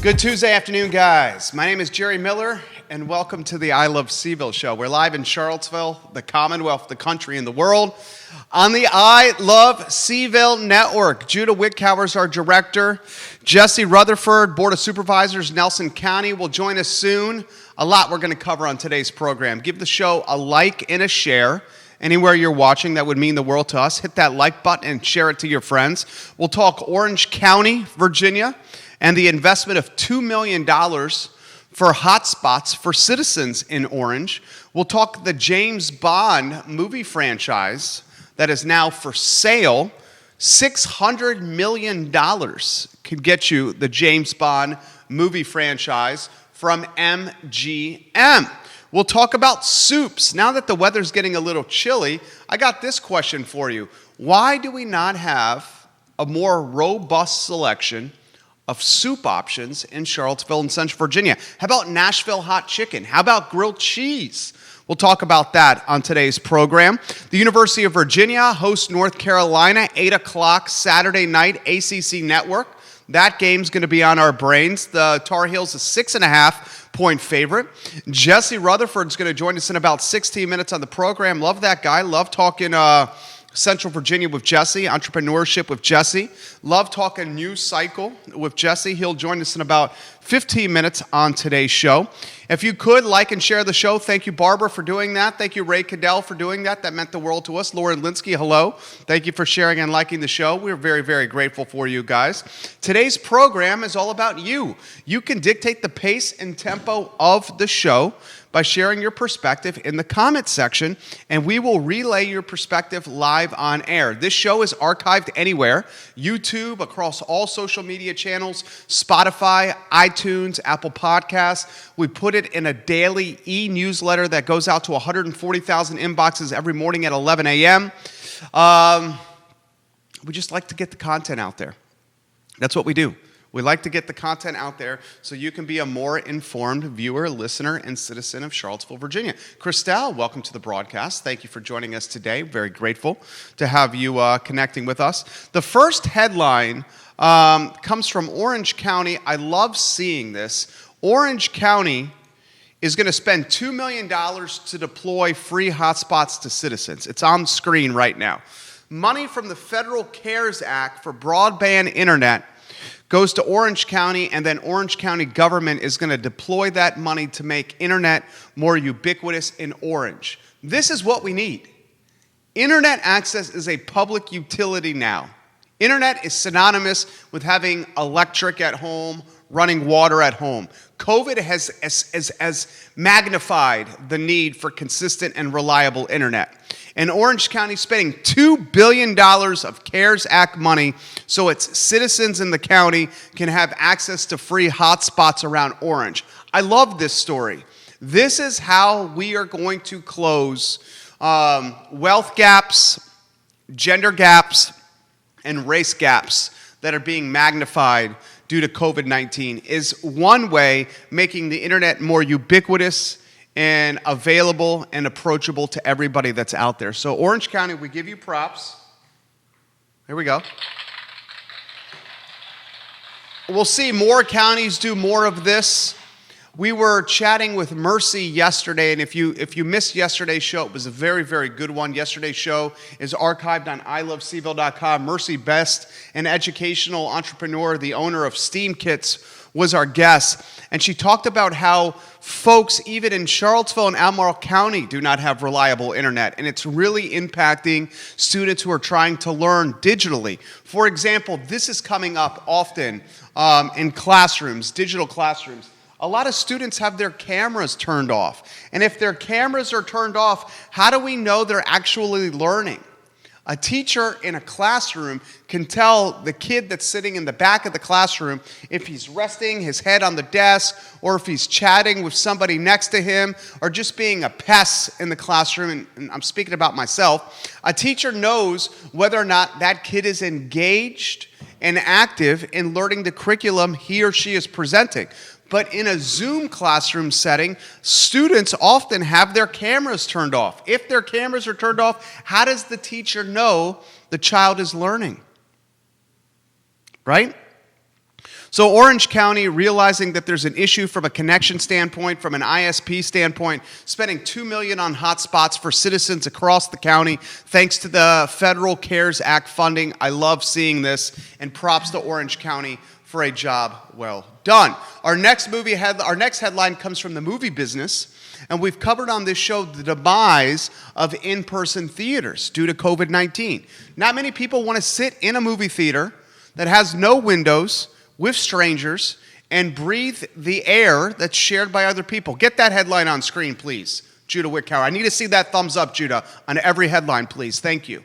Good Tuesday afternoon, guys. My name is Jerry Miller, and welcome to the I Love CVille Show. We're live in Charlottesville, the Commonwealth, the country, and the world, on the I Love CVille Network. Judah Wickhauer is our director. Jesse Rutherford, Board of Supervisors, Nelson County, will join us soon. A lot we're going to cover on today's program. Give the show a like and a share. Anywhere you're watching, that would mean the world to us. Hit that like button and share it to your friends. We'll talk Orange County, Virginia, and the investment of $2 million for hotspots for citizens in Orange. We'll talk the James Bond movie franchise that is now for sale. $600 million could get you the James Bond movie franchise from MGM. We'll talk about soups. Now that the weather's getting a little chilly, I got this question for you. Why do we not have a more robust selection of soup options in Charlottesville and Central Virginia? How about Nashville hot chicken? How about grilled cheese? We'll talk about that on today's program. The University of Virginia hosts North Carolina, 8 o'clock Saturday night, ACC Network. That game's going to be on our brains. The Tar Heels, a 6.5-point favorite. Jesse Rutherford's going to join us in about 16 minutes on the program. Love that guy. Love talking Central Virginia with Jesse, entrepreneurship with Jesse. Love talking news cycle with Jesse. He'll join us in about 15 minutes on today's show. If you could, like and share the show. Thank you, Barbara, for doing that. Thank you, Ray Cadell, for doing that. That meant the world to us. Lauren Linsky, hello. Thank you for sharing and liking the show. We're very, very grateful for you guys. Today's program is all about you. You can dictate the pace and tempo of the show by sharing your perspective in the comment section, and we will relay your perspective live on air. This show is archived anywhere: YouTube, across all social media channels, Spotify, iTunes, Apple Podcasts. We put it in a daily e-newsletter that goes out to 140,000 inboxes every morning at 11 a.m. We just like to get the content out there. That's what we do. We like to get the content out there so you can be a more informed viewer, listener, and citizen of Charlottesville, Virginia. Christelle, welcome to the broadcast. Thank you for joining us today. Very grateful to have you connecting with us. The first headline comes from Orange County. I love seeing this. Orange County is going to spend $2 million to deploy free hotspots to citizens. It's on the screen right now. Money from the Federal CARES Act for broadband internet goes to Orange County, and then Orange County government is going to deploy that money to make internet more ubiquitous in Orange. This is what we need. Internet access is a public utility now. Internet is synonymous with having electric at home, running water at home. COVID has magnified the need for consistent and reliable internet. And Orange County spending $2 billion of CARES Act money so its citizens in the county can have access to free hotspots around Orange. I love this story. This is how we are going to close wealth gaps, gender gaps, and race gaps that are being magnified due to COVID-19, is one way making the internet more ubiquitous and available and approachable to everybody that's out there. So Orange County, we give you props. Here we go. We'll see more counties do more of this. We were chatting with Mercy yesterday, and if you missed yesterday's show, it was a very, very good one. Yesterday's show is archived on ilovecville.com. Mercy Best, an educational entrepreneur, the owner of STEAM Kits, was our guest. And she talked about how folks, even in Charlottesville and Albemarle County, do not have reliable internet. And it's really impacting students who are trying to learn digitally. For example, this is coming up often in classrooms, digital classrooms. A lot of students have their cameras turned off. And if their cameras are turned off, how do we know they're actually learning? A teacher in a classroom can tell the kid that's sitting in the back of the classroom if he's resting his head on the desk, or if he's chatting with somebody next to him, or just being a pest in the classroom. And I'm speaking about myself. A teacher knows whether or not that kid is engaged and active in learning the curriculum he or she is presenting. But in a Zoom classroom setting, students often have their cameras turned off. If their cameras are turned off, how does the teacher know the child is learning? Right? So Orange County, realizing that there's an issue from a connection standpoint, from an ISP standpoint, spending $2 million on hotspots for citizens across the county, thanks to the federal CARES Act funding. I love seeing this, and props to Orange County for a job well done. Our next headline comes from the movie business, and we've covered on this show the demise of in-person theaters due to COVID-19. Not many people want to sit in a movie theater that has no windows, with strangers, and breathe the air that's shared by other people. Get that headline on screen, please, Judah Wickower. I need to see that thumbs up, Judah, on every headline, please. Thank you.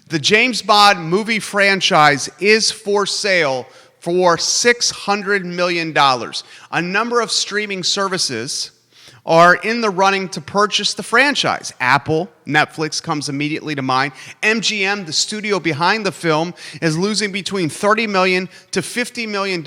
The James Bond movie franchise is for sale for $600 million. A number of streaming services are in the running to purchase the franchise. Apple, Netflix comes immediately to mind. MGM, the studio behind the film, is losing between $30 million to $50 million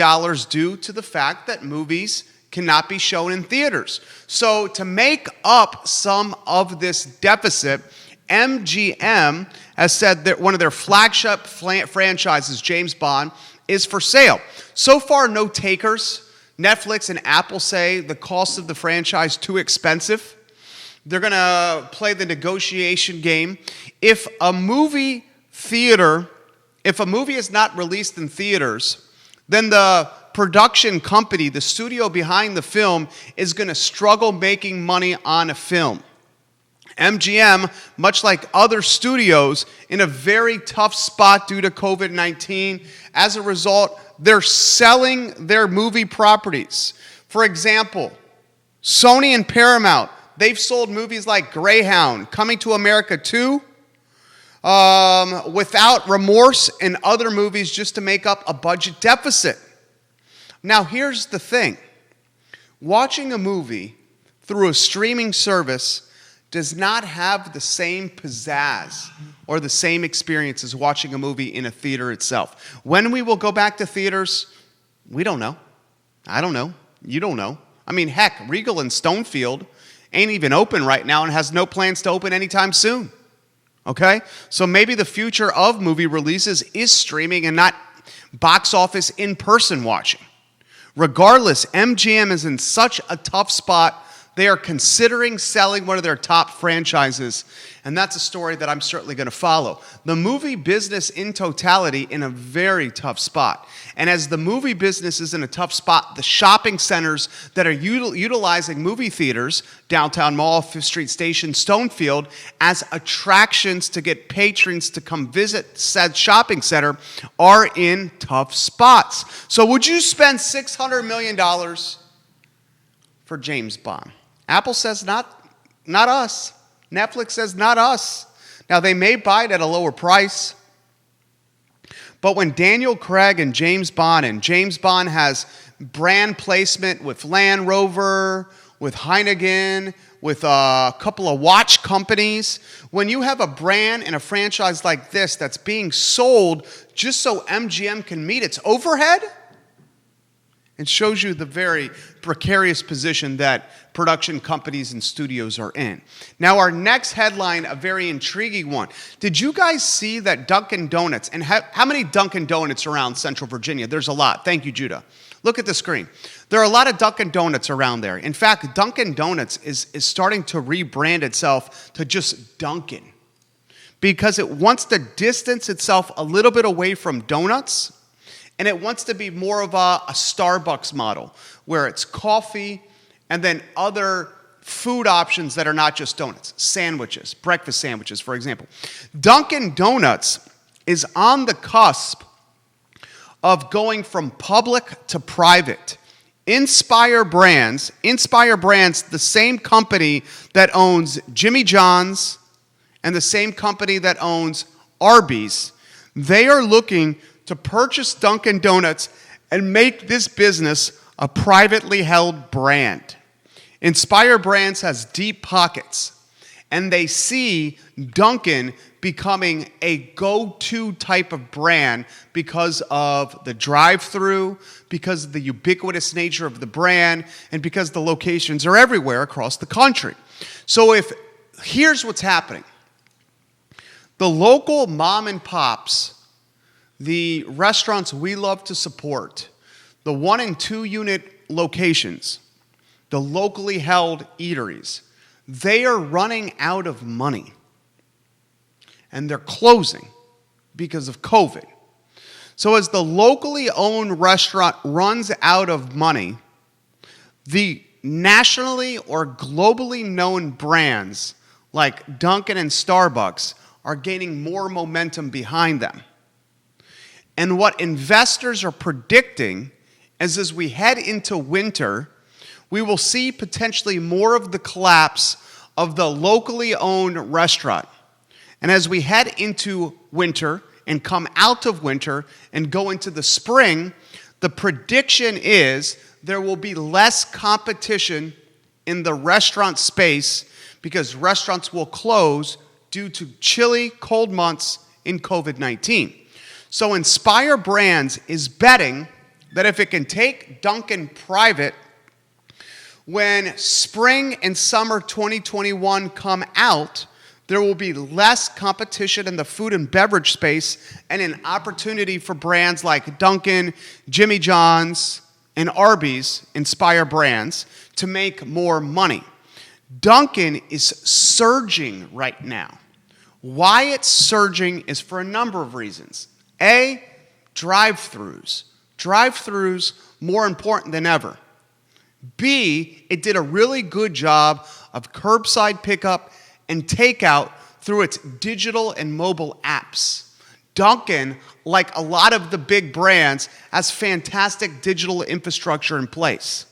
due to the fact that movies cannot be shown in theaters. So to make up some of this deficit, MGM has said that one of their flagship franchises, James Bond, is for sale. So far, no takers. Netflix and Apple say the cost of the franchise too expensive. They're going to play the negotiation game. If a movie is not released in theaters, then the production company, the studio behind the film, is going to struggle making money on a film. MGM, much like other studios, in a very tough spot due to COVID-19. As a result, they're selling their movie properties. For example, Sony and Paramount, they've sold movies like Greyhound, Coming to America 2, Without Remorse, and other movies just to make up a budget deficit. Now, here's the thing. Watching a movie through a streaming service does not have the same pizzazz or the same experience as watching a movie in a theater itself. When we will go back to theaters, we don't know. I don't know. You don't know. I mean, heck, Regal and Stonefield ain't even open right now and has no plans to open anytime soon. Okay? So maybe the future of movie releases is streaming and not box office in-person watching. Regardless, MGM is in such a tough spot. They are considering selling one of their top franchises, and that's a story that I'm certainly going to follow. The movie business in totality in a very tough spot. And as the movie business is in a tough spot, the shopping centers that are utilizing movie theaters, Downtown Mall, Fifth Street Station, Stonefield, as attractions to get patrons to come visit said shopping center, are in tough spots. So would you spend $600 million for James Bond? Apple says not us. Netflix says not us. Now, they may buy it at a lower price, but when Daniel Craig and James Bond has brand placement with Land Rover, with Heineken, with a couple of watch companies, when you have a brand and a franchise like this that's being sold just so MGM can meet its overhead, it shows you the very precarious position that production companies and studios are in. Now, our next headline, a very intriguing one. Did you guys see that Dunkin Donuts, and how many Dunkin Donuts around Central Virginia? There's a lot. Thank you, Judah. Look at the screen. There are a lot of Dunkin Donuts around there. In fact, Dunkin Donuts is starting to rebrand itself to just Dunkin', because it wants to distance itself a little bit away from donuts, and it wants to be more of a Starbucks model, where it's coffee and then other food options that are not just donuts. Sandwiches, breakfast sandwiches, for example. Dunkin' Donuts is on the cusp of going from public to private. Inspire Brands, the same company that owns Jimmy John's and the same company that owns Arby's, they are looking to purchase Dunkin' Donuts and make this business a privately held brand. Inspire Brands has deep pockets, and they see Dunkin' becoming a go-to type of brand because of the drive-through, because of the ubiquitous nature of the brand, and because the locations are everywhere across the country. So here's what's happening. The local mom and pops, the restaurants we love to support, the 1 and 2 unit locations, the locally held eateries, they are running out of money. And they're closing because of COVID. So as the locally owned restaurant runs out of money, the nationally or globally known brands like Dunkin' and Starbucks are gaining more momentum behind them. And what investors are predicting is as we head into winter, we will see potentially more of the collapse of the locally owned restaurant. And as we head into winter and come out of winter and go into the spring, the prediction is there will be less competition in the restaurant space because restaurants will close due to chilly, cold months in COVID-19. So Inspire Brands is betting that if it can take Dunkin' private when spring and summer 2021 come out, there will be less competition in the food and beverage space and an opportunity for brands like Dunkin', Jimmy John's, and Arby's, Inspire Brands, to make more money. Dunkin' is surging right now. Why it's surging is for a number of reasons. A, drive-thrus. Drive-thrus more important than ever. B, it did a really good job of curbside pickup and takeout through its digital and mobile apps. Dunkin', like a lot of the big brands, has fantastic digital infrastructure in place.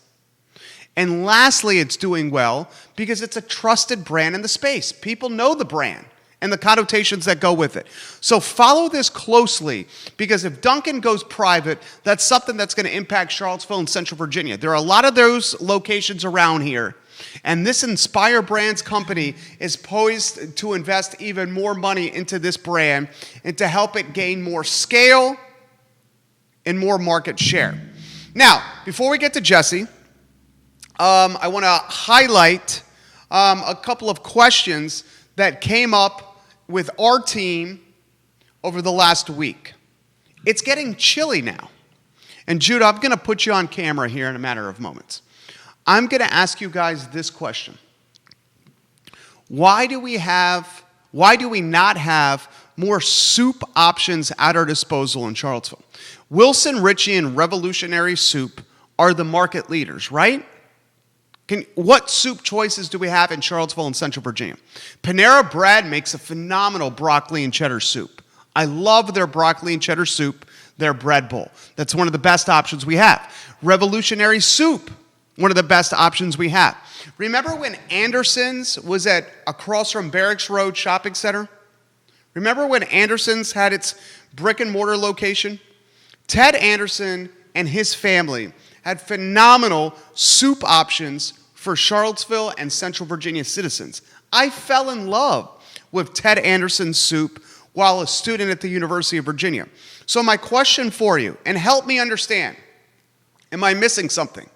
And lastly, it's doing well because it's a trusted brand in the space. People know the brand and the connotations that go with it. So follow this closely because if Dunkin' goes private, that's something that's going to impact Charlottesville and Central Virginia. There are a lot of those locations around here. And this Inspire Brands company is poised to invest even more money into this brand and to help it gain more scale and more market share. Now, before we get to Jesse, I want to highlight a couple of questions that came up with our team over the last week. It's getting chilly now. And Judah, I'm going to put you on camera here in a matter of moments. I'm going to ask you guys this question. Why do we not have more soup options at our disposal in Charlottesville? Wilson, Ritchie, and Revolutionary Soup are the market leaders, right? What soup choices do we have in Charlottesville and Central Virginia? Panera Bread makes a phenomenal broccoli and cheddar soup. I love their broccoli and cheddar soup, their bread bowl. That's one of the best options we have. Revolutionary Soup, one of the best options we have. Remember when Anderson's was at across from Barracks Road Shopping Center? Remember when Anderson's had its brick and mortar location? Ted Anderson and his family had phenomenal soup options for Charlottesville and Central Virginia citizens. I fell in love with Ted Anderson's soup while a student at the University of Virginia. So my question for you, and help me understand, am I missing something?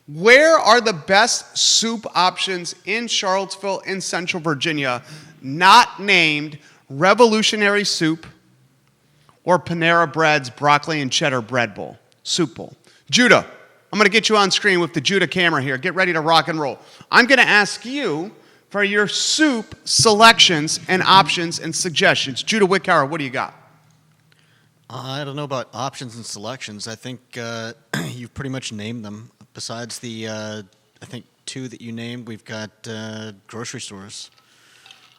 Where are the best soup options in Charlottesville and Central Virginia not named Revolutionary Soup or Panera Bread's broccoli and cheddar bread bowl, soup bowl? Judah, I'm going to get you on screen with the Judah camera here. Get ready to rock and roll. I'm going to ask you for your soup selections and options and suggestions. Judah Wickhauer, what do you got? I don't know about options and selections. I think you've pretty much named them. Besides the, I think, two that you named, we've got grocery stores.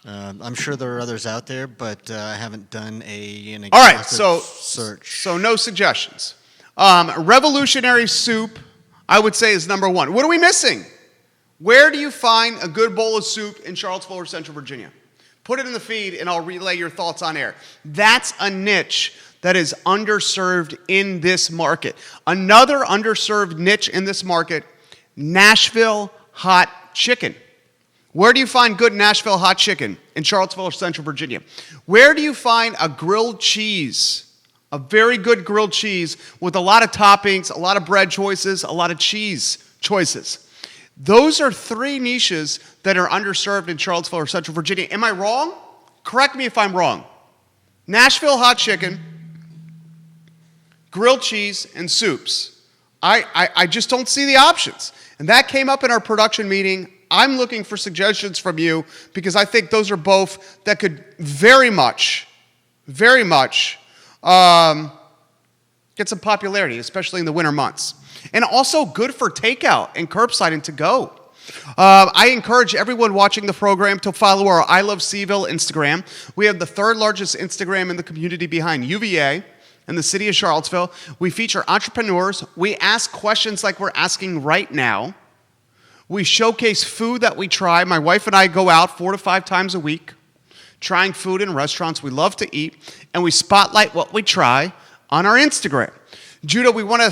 I'm sure there are others out there, but I haven't done an exhaustive search. So no suggestions. Revolutionary Soup, I would say, is number one. What are we missing? Where do you find a good bowl of soup in Charlottesville or Central Virginia? Put it in the feed, and I'll relay your thoughts on air. That's a niche that is underserved in this market. Another underserved niche in this market, Nashville hot chicken. Where do you find good Nashville hot chicken? In Charlottesville or Central Virginia. Where do you find a grilled cheese? A very good grilled cheese with a lot of toppings, a lot of bread choices, a lot of cheese choices. Those are three niches that are underserved in Charlottesville or Central Virginia. Am I wrong? Correct me if I'm wrong. Nashville hot chicken, grilled cheese, and soups. I just don't see the options. And that came up in our production meeting. I'm looking for suggestions from you because I think those are both that could very much get some popularity, especially in the winter months. And also good for takeout and curbside and to go. I encourage everyone watching the program to follow our I Love CVille Instagram. We have the third largest Instagram in the community behind UVA in the city of Charlottesville. We feature entrepreneurs. We ask questions like we're asking right now. We showcase food that we try. My wife and I go out 4 to 5 times a week, trying food in restaurants we love to eat, and we spotlight what we try on our Instagram. Judah, we want to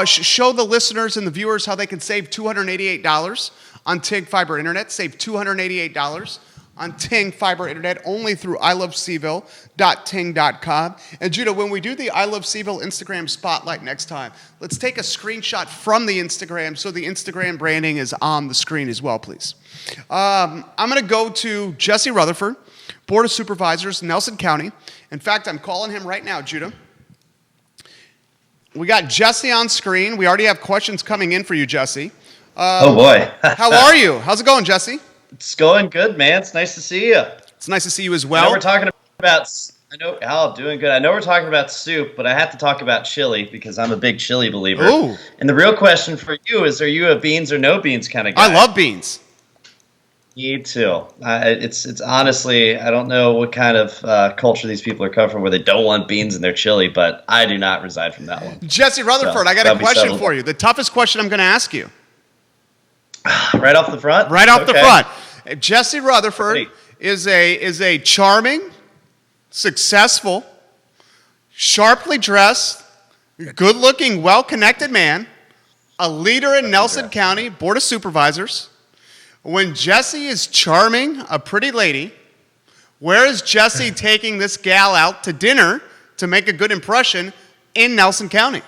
show the listeners and the viewers how they can save $288 on Ting Fiber Internet. Save $288 on Ting Fiber Internet only through ilovecville.ting.com. And Judah, when we do the I Love CVille Instagram Spotlight next time, let's take a screenshot from the Instagram so the Instagram branding is on the screen as well, please. I'm going to go to Jesse Rutherford, Board of Supervisors, Nelson County. In fact, I'm calling him right now, Judah. We got Jesse on screen. We already have questions coming in for you, Jesse. Oh, boy. How are you? How's it going, Jesse? It's going good, man. It's nice to see you. It's nice to see you as well. I know we're talking about, doing good. I know we're talking about soup, but I have to talk about chili because I'm a big chili believer. Ooh. And the real question for you is, are you a beans or no beans kind of guy? I love beans. Me too. It's honestly, I don't know what kind of culture these people are coming from where they don't want beans in their chili, but I do not reside from that one. Jesse Rutherford, So, I got a that'll be question settled. for you. The toughest question I'm going to ask you. Right off the front? Right off the Okay. front. Jesse Rutherford Ready. is a charming, successful, sharply dressed, good-looking, well-connected man, a leader in Nelson County Board of Supervisors. When Jesse is charming a pretty lady, where is Jesse taking this gal out to dinner to make a good impression in Nelson County?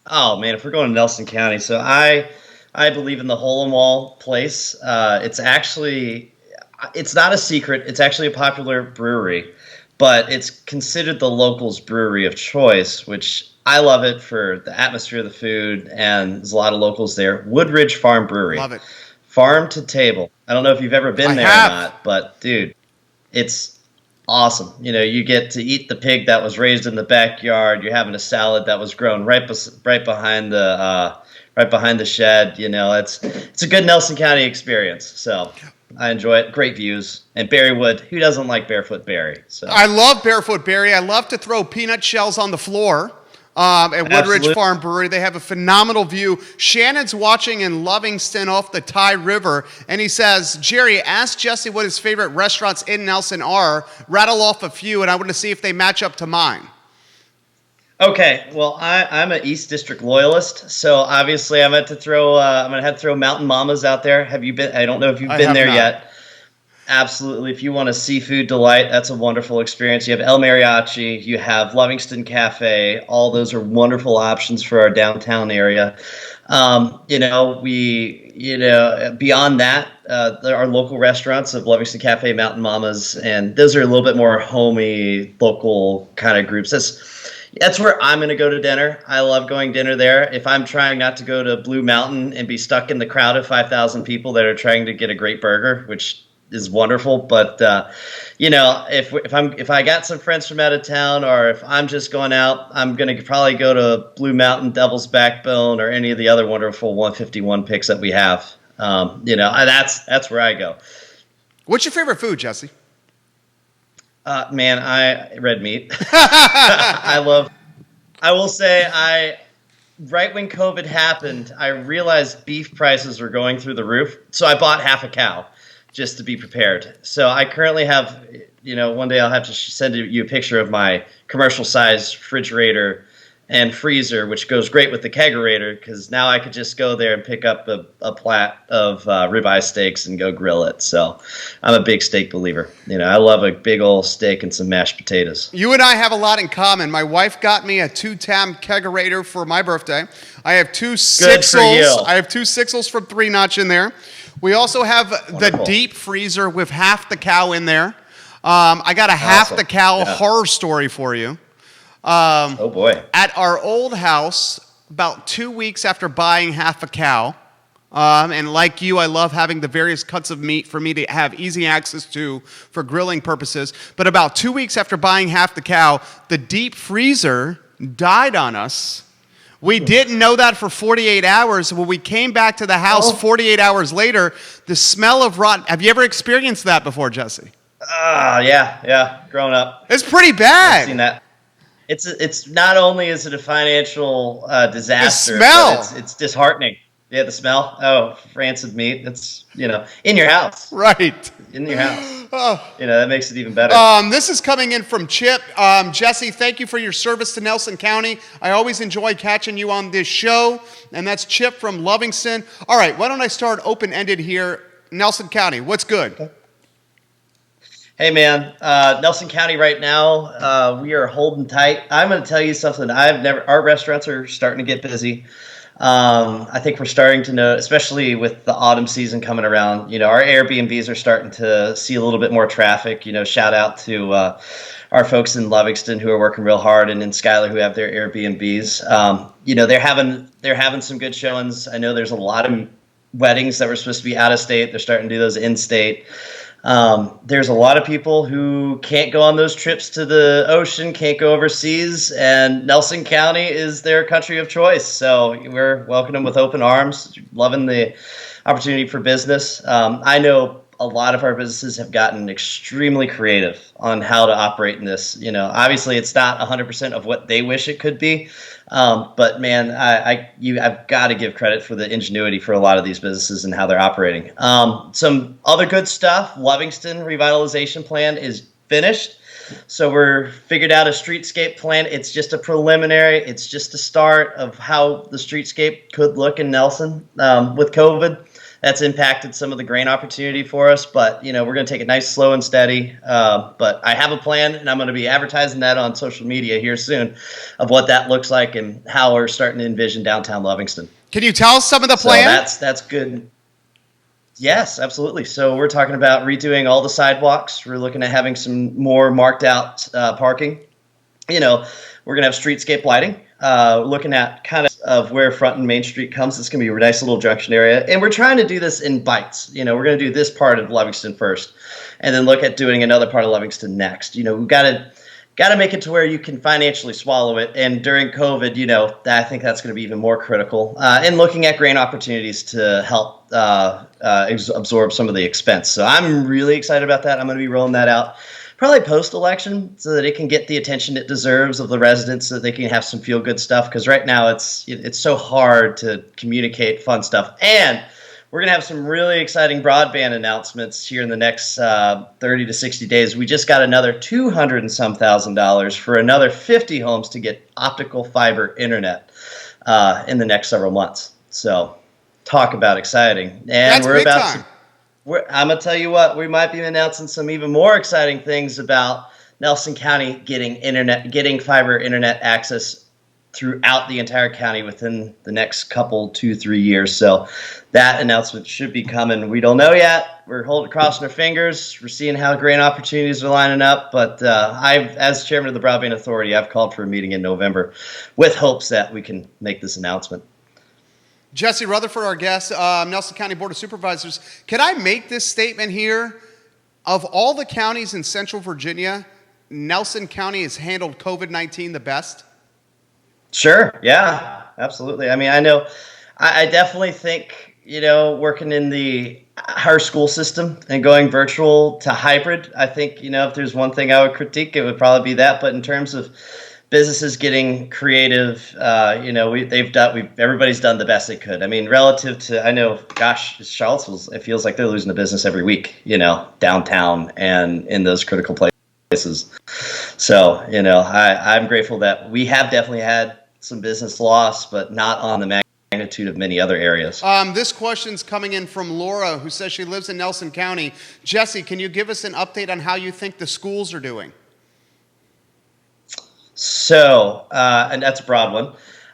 Oh, man, if we're going to Nelson County, so I believe in the Hole in Wall place. It's not a secret. It's actually a popular brewery, but it's considered the locals' brewery of choice, which I love it for the atmosphere of the food, and there's a lot of locals there. Woodridge Farm Brewery. Love it. Farm to table. I don't know if you've ever been there have. or not, but dude, it's awesome. You know, you get to eat the pig that was raised in the backyard. You're having a salad that was grown right behind the shed. You know, it's a good Nelson County experience. So I enjoy it. Great views. And Barrywood, who doesn't like Barefoot Barry? So I love Barefoot Barry. I love to throw peanut shells on the floor at Woodridge Absolutely. Farm Brewery. They have a phenomenal view. Shannon's watching in Levingston off the Ty River, and he says, Jerry, ask Jesse what his favorite restaurants in Nelson are. Rattle off a few, and I want to see if they match up to mine. Okay, well, I'm an East District loyalist, so obviously I'm going to have to throw Mountain Mamas out there. Have you been? I don't know if you've been there not. yet. Absolutely. If you want a seafood delight, that's a wonderful experience. You have El Mariachi, you have Levingston Cafe. All those are wonderful options for our downtown area. Beyond that, there are local restaurants of Levingston Cafe, Mountain Mamas, and those are a little bit more homey, local kind of groups. That's where I'm going to go to dinner. I love going dinner there. If I'm trying not to go to Blue Mountain and be stuck in the crowd of 5,000 people that are trying to get a great burger, which is wonderful, but if I got some friends from out of town, or if I'm just going out, I'm gonna probably go to Blue Mountain, Devil's Backbone, or any of the other wonderful 151 picks that we have. That's where I go. What's your favorite food, Jesse? Red meat. Right when COVID happened, I realized beef prices were going through the roof, so I bought half a cow just to be prepared. So I currently have, one day I'll have to send you a picture of my commercial-sized refrigerator and freezer, which goes great with the kegerator, because now I could just go there and pick up a plat of ribeye steaks and go grill it. So I'm a big steak believer. I love a big old steak and some mashed potatoes. You and I have a lot in common. My wife got me a 2-tam kegerator for my birthday. I have two Good for you. Sixels. I have 2 Sixels from 3 Notch in there. We also have the Wonderful. deep freezer with half the cow in there. I got a half the cow horror story for you. Oh boy. At our old house, about 2 weeks after buying half a cow. And like you, I love having the various cuts of meat for me to have easy access to for grilling purposes. But about 2 weeks after buying half the cow, the deep freezer died on us. We didn't know that for 48 hours. When we came back to the house 48 hours later, the smell of rotten. Have you ever experienced that before, Jesse? Yeah. Growing up, It's pretty bad. I've seen that. It's not only is it a financial disaster, The smell. but it's disheartening. Yeah, the smell. Oh, rancid meat. It's in your house. Right. In your house. Oh. That makes it even better. This is coming in from Chip. Jesse, thank you for your service to Nelson County. I always enjoy catching you on this show. And that's Chip from Levingston. All right, why don't I start open-ended here? Nelson County, what's good? Okay. Hey, man. Nelson County right now, we are holding tight. I'm going to tell you something. Our restaurants are starting to get busy. I think we're starting to know, especially with the autumn season coming around, our Airbnbs are starting to see a little bit more traffic. Shout out to our folks in Levingston who are working real hard, and in Schuyler who have their Airbnbs. They're having some good showings. I know there's a lot of weddings that were supposed to be out of state. They're starting to do those in state. There's a lot of people who can't go on those trips to the ocean, can't go overseas, and Nelson County is their country of choice. So we're welcoming them with open arms, loving the opportunity for business. I know a lot of our businesses have gotten extremely creative on how to operate in this. Obviously it's not 100% of what they wish it could be. But man, I've got to give credit for the ingenuity for a lot of these businesses and how they're operating. Some other good stuff. Levingston revitalization plan is finished. So we're figured out a streetscape plan. It's just a preliminary. It's just a start of how the streetscape could look in Nelson with COVID. That's impacted some of the grain opportunity for us, but we're going to take it nice, slow, and steady. But I have a plan, and I'm going to be advertising that on social media here soon of what that looks like and how we're starting to envision downtown Livingston. Can you tell us some of the plan? So that's good. Yes, absolutely. So we're talking about redoing all the sidewalks. We're looking at having some more marked out parking. We're going to have streetscape lighting. Looking at kind of where Front and Main Street comes. It's going to be a nice little junction area. And we're trying to do this in bites. We're going to do this part of Levingston first and then look at doing another part of Levingston next. We've got to make it to where you can financially swallow it. And during COVID, I think that's going to be even more critical. And looking at grain opportunities to help absorb some of the expense. So I'm really excited about that. I'm going to be rolling that out probably post-election so that it can get the attention it deserves of the residents so that they can have some feel-good stuff. Because right now it's so hard to communicate fun stuff. And we're going to have some really exciting broadband announcements here in the next 30 to 60 days. We just got another $200 and some thousand for another 50 homes to get optical fiber internet in the next several months. So talk about exciting. And that's we're big about time. I'm going to tell you what, we might be announcing some even more exciting things about Nelson County getting fiber internet access throughout the entire county within the next couple, 2-3 years. So that announcement should be coming. We don't know yet. We're crossing our fingers. We're seeing how grain opportunities are lining up. But as chairman of the Broadband Authority, I've called for a meeting in November with hopes that we can make this announcement. Jesse Rutherford, our guest, Nelson County Board of Supervisors. Can I make this statement here? Of all the counties in Central Virginia, Nelson County has handled COVID-19 the best? Sure. Yeah, absolutely. I mean, I know, I definitely think, working in our school system and going virtual to hybrid, I think, if there's one thing I would critique, it would probably be that. But in terms of businesses getting creative, everybody's done the best they could. I mean, relative to, I know, Charlottesville, it feels like they're losing a business every week, downtown and in those critical places. So, I'm grateful that we have definitely had some business loss, but not on the magnitude of many other areas. This question's coming in from Laura, who says she lives in Nelson County. Jesse, can you give us an update on how you think the schools are doing? So, and that's a broad one.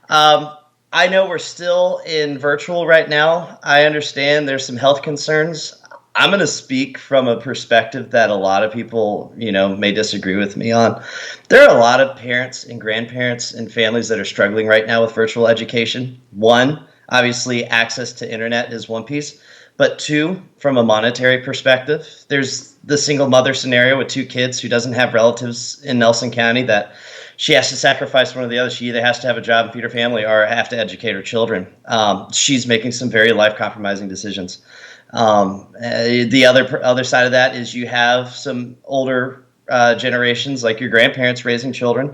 I know we're still in virtual right now. I understand there's some health concerns. I'm going to speak from a perspective that a lot of people, may disagree with me on. There are a lot of parents and grandparents and families that are struggling right now with virtual education. One, obviously, access to internet is one piece. But two, from a monetary perspective, there's the single mother scenario with 2 kids who doesn't have relatives in Nelson County that she has to sacrifice one or the other. She either has to have a job and feed her family or have to educate her children. She's making some very life-compromising decisions. The other side of that is you have some older generations, like your grandparents raising children,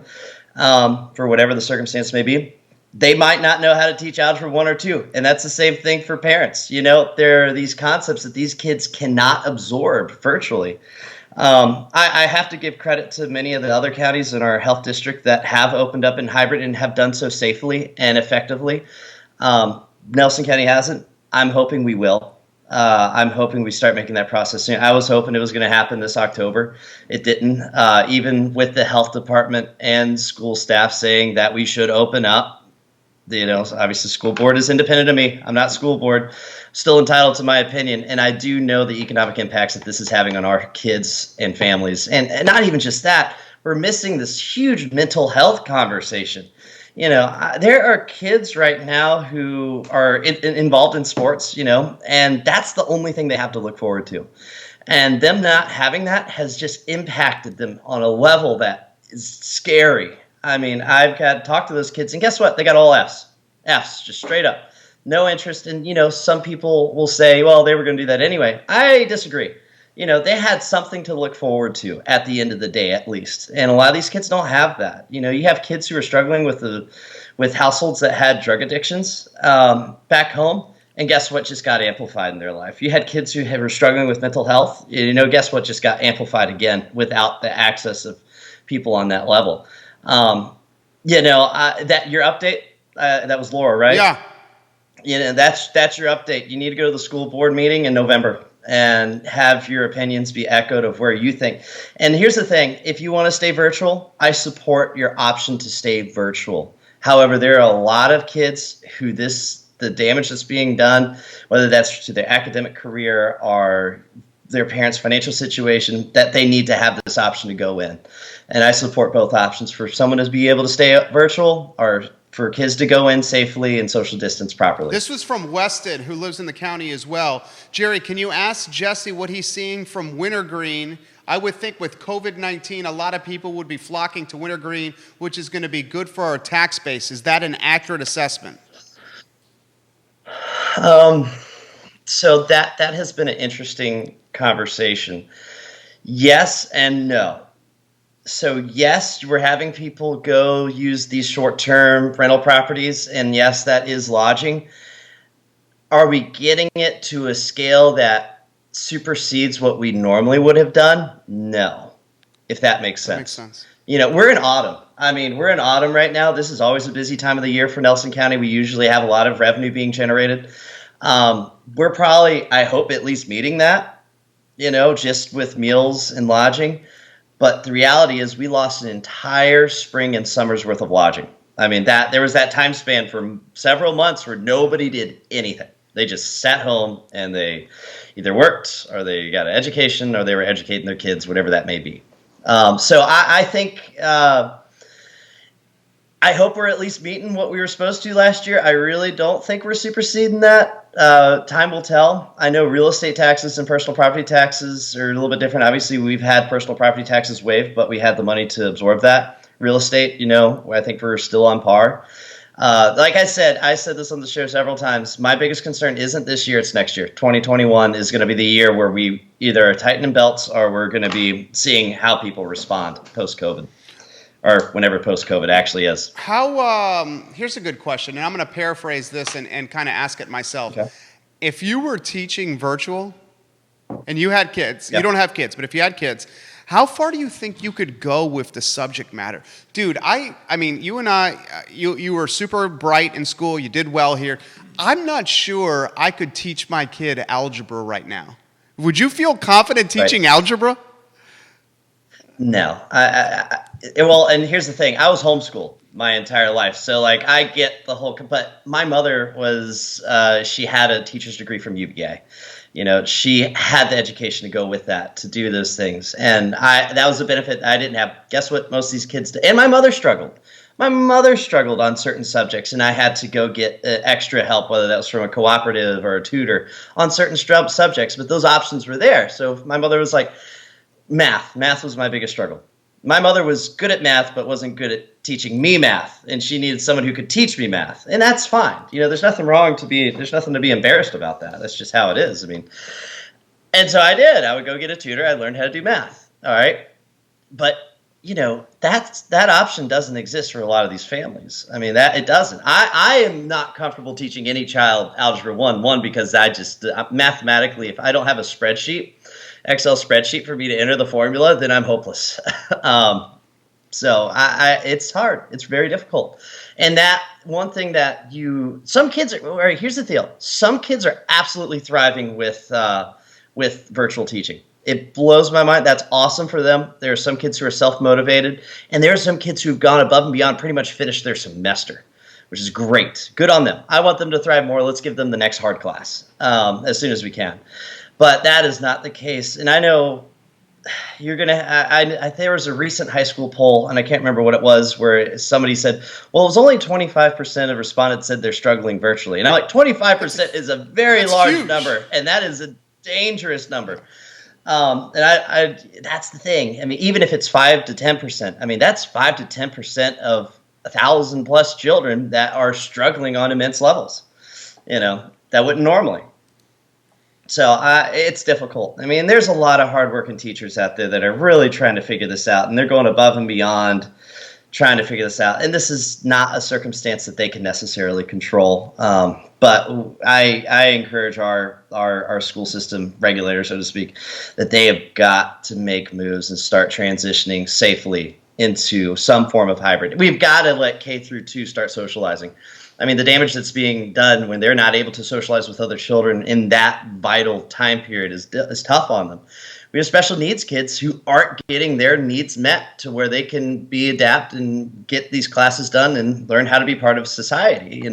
for whatever the circumstance may be. They might not know how to teach algebra 1 or 2, and that's the same thing for parents. There are these concepts that these kids cannot absorb virtually. I have to give credit to many of the other counties in our health district that have opened up in hybrid and have done so safely and effectively. Nelson County hasn't. I'm hoping we will. I'm hoping we start making that process soon. I was hoping it was going to happen this October. It didn't, even with the health department and school staff saying that we should open up. Obviously school board is independent of me. I'm not school board, still entitled to my opinion. And I do know the economic impacts that this is having on our kids and families. And not even just that, we're missing this huge mental health conversation. There are kids right now who are involved in sports, and that's the only thing they have to look forward to. And them not having that has just impacted them on a level that is scary. I mean, I've got talked to those kids, and guess what? They got all Fs, just straight up. No interest in, some people will say, well, they were going to do that anyway. I disagree. They had something to look forward to at the end of the day, at least. And a lot of these kids don't have that. You have kids who are struggling with households that had drug addictions back home. And guess what just got amplified in their life? You had kids who were struggling with mental health. Guess what just got amplified again without the access of people on that level. That your update, that was Laura, right? Yeah. That's your update. You need to go to the school board meeting in November and have your opinions be echoed of where you think. And here's the thing. If you want to stay virtual, I support your option to stay virtual. However, there are a lot of kids who the damage that's being done, whether that's to their academic career or their parents' financial situation, that they need to have this option to go in. And I support both options for someone to be able to stay virtual or for kids to go in safely and social distance properly. This was from Weston, who lives in the county as well. Jerry, can you ask Jesse what he's seeing from Wintergreen? I would think with COVID-19, a lot of people would be flocking to Wintergreen, which is going to be good for our tax base. Is that an accurate assessment? So that has been an interesting conversation. Yes and no. So yes, we're having people go use these short-term rental properties, and yes, that is lodging. Are we getting it to a scale that supersedes what we normally would have done? No, if that makes sense. That makes sense. We're in autumn. We're in autumn right now. This is always a busy time of the year for Nelson County. We usually have a lot of revenue being generated. We're probably, I hope, at least meeting that, just with meals and lodging. But the reality is we lost an entire spring and summer's worth of lodging. There was that time span for several months where nobody did anything. They just sat home and they either worked or they got an education or they were educating their kids, whatever that may be. So I think I hope we're at least meeting what we were supposed to last year. I really don't think we're superseding that. Time will tell. I know real estate taxes and personal property taxes are a little bit different. Obviously, we've had personal property taxes waived, but we had the money to absorb that. Real estate, I think we're still on par. Like I said this on the show several times. My biggest concern isn't this year, it's next year. 2021 is going to be the year where we either are tightening belts or we're going to be seeing how people respond post-COVID. Or whenever post-COVID actually is. Here's a good question, and I'm going to paraphrase this and kind of ask it myself. Okay. If you were teaching virtual and you had kids, Yep. You don't have kids, but if you had kids, how far do you think you could go with the subject matter? Dude, I mean, you and I, you were super bright in school, you did well here. I'm not sure I could teach my kid algebra right now. Would you feel confident teaching algebra? No. Well, and here's the thing. I was homeschooled my entire life. So, I get the whole – but my mother was she had a teacher's degree from UVA. she had the education to go with that, to do those things. And that was a benefit I didn't have. Guess what? Most of these kids did. And my mother struggled. My mother struggled on certain subjects, and I had to go get extra help, whether that was from a cooperative or a tutor on certain subjects. But those options were there. So my mother was like, math. Math was my biggest struggle. My mother was good at math, but wasn't good at teaching me math, and she needed someone who could teach me math, and that's fine. There's nothing there's nothing to be embarrassed about that. That's just how it is. And so I did. I would go get a tutor. I learned how to do math. All right, but that option doesn't exist for a lot of these families. That it doesn't. I am not comfortable teaching any child Algebra 1 because I just mathematically, if I don't have a Excel spreadsheet for me to enter the formula, then I'm hopeless. So it's hard. It's very difficult. And that one thing that some kids are, all right, here's the deal. Some kids are absolutely thriving with virtual teaching. It blows my mind. That's awesome for them. There are some kids who are self-motivated, and there are some kids who've gone above and beyond, pretty much finished their semester, which is great. Good on them. I want them to thrive more. Let's give them the next hard class as soon as we can. But that is not the case. And I know you're going to, there was a recent high school poll, and I can't remember what it was, where somebody said, well, it was only 25% of respondents said they're struggling virtually. And I'm like, 25% is a very large huge number, and that is a dangerous number. And that's the thing. Even if it's 5 to 10%, that's 5 to 10% of 1,000 plus children that are struggling on immense levels, that wouldn't normally. So it's difficult. There's a lot of hardworking teachers out there that are really trying to figure this out, and they're going above and beyond trying to figure this out. And this is not a circumstance that they can necessarily control. But I encourage our school system regulator, so to speak, that they have got to make moves and start transitioning safely into some form of hybrid. We've got to let K through 2 start socializing. The damage that's being done when they're not able to socialize with other children in that vital time period is tough on them. We have special needs kids who aren't getting their needs met to where they can adapt and get these classes done and learn how to be part of society.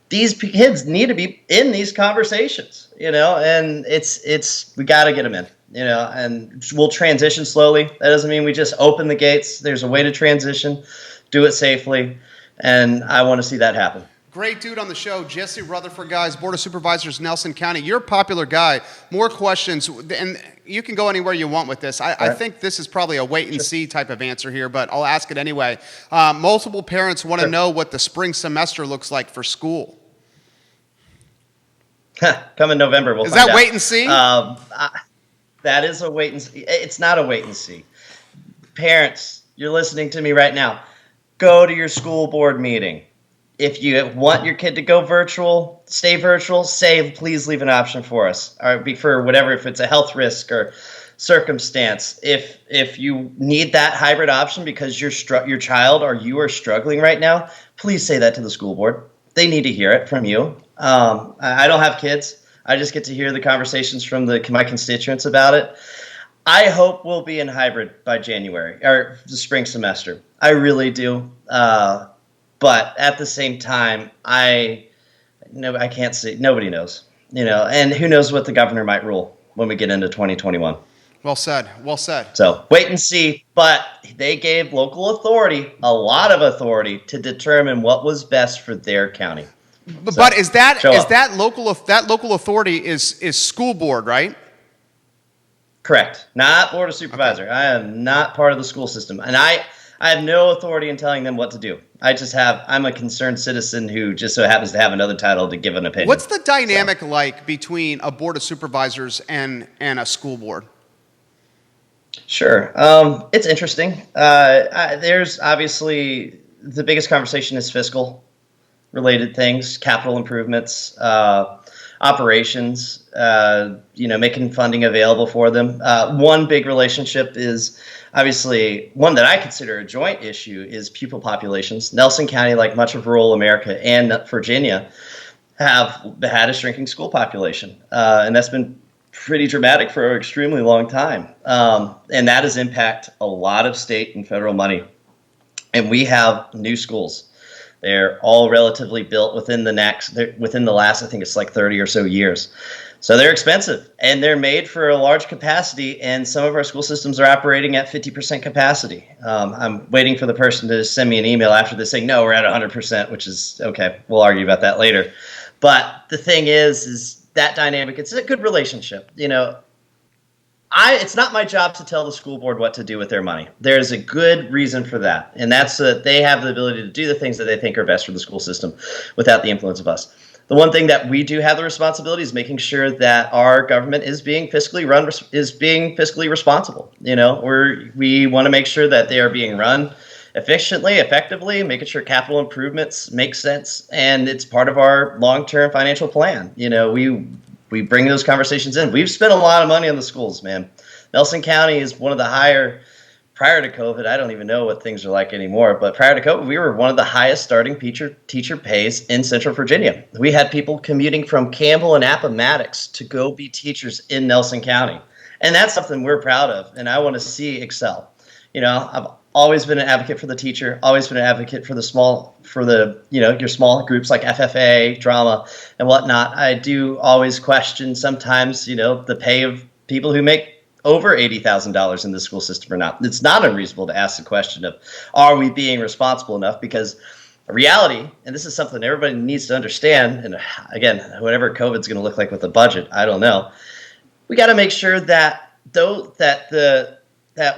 These kids need to be in these conversations, and we got to get them in, and we'll transition slowly. That doesn't mean we just open the gates. There's a way to transition, do it safely, and I want to see that happen. Great dude on the show, Jesse Rutherford, guys, Board of Supervisors, Nelson County. You're a popular guy. More questions, and you can go anywhere you want with this. I think this is probably a wait and see type of answer here, but I'll ask it anyway. Multiple parents want to know what the spring semester looks like for school. Come in November, we'll find out. Is that wait and see? That is a wait and see. It's not a wait and see. Parents, you're listening to me right now. Go to your school board meeting. If you want your kid to go virtual, stay virtual, please leave an option for us. Or for whatever, if it's a health risk or circumstance. If you need that hybrid option because your child or you are struggling right now, please say that to the school board. They need to hear it from you. I don't have kids. I just get to hear the conversations from my constituents about it. I hope we'll be in hybrid by January or the spring semester. I really do. But at the same time, I can't see. Nobody knows, and who knows what the governor might rule when we get into 2021. Well said. Well said. So wait and see. But they gave local authority a lot of authority to determine what was best for their county. But is that local authority is school board, right? Correct. Not Board of Supervisors. Okay. I am not part of the school system, and I have no authority in telling them what to do. I'm a concerned citizen who just so happens to have another title to give an opinion. What's the dynamic like between a Board of Supervisors and a school board? Sure. It's interesting. There's obviously the biggest conversation is fiscal related things, capital improvements, operations, making funding available for them. One big relationship is obviously one that I consider a joint issue is pupil populations. Nelson County, like much of rural America and Virginia, have had a shrinking school population. And that's been pretty dramatic for an extremely long time. And that has impacted a lot of state and federal money. And we have new schools. They're all relatively built within the last, I think it's like 30 or so years. So they're expensive, and they're made for a large capacity, and some of our school systems are operating at 50% capacity. I'm waiting for the person to send me an email after this saying, no, we're at 100%, which is okay. We'll argue about that later. But the thing is that dynamic, it's a good relationship. It's not my job to tell the school board what to do with their money. There's a good reason for that, and that's that they have the ability to do the things that they think are best for the school system without the influence of us. The one thing that we do have the responsibility is making sure that our government is being fiscally responsible. We want to make sure that they are being run efficiently, effectively, making sure capital improvements make sense, and it's part of our long-term financial plan. We bring those conversations in. We've spent a lot of money on the schools, man. Nelson County is one of the higher. Prior to COVID, I don't even know what things are like anymore, but prior to COVID, we were one of the highest starting teacher pays in Central Virginia. We had people commuting from Campbell and Appomattox to go be teachers in Nelson County. And that's something we're proud of, and I want to see excel. I've always been an advocate for the teacher, always been an advocate for your small groups like FFA, drama, and whatnot. I do always question sometimes, the pay of people who make over $80,000 in the school system or not. It's not unreasonable to ask the question of, are we being responsible enough? Because reality, and this is something everybody needs to understand, and again, whatever COVID's going to look like with the budget, I don't know. We got to make sure that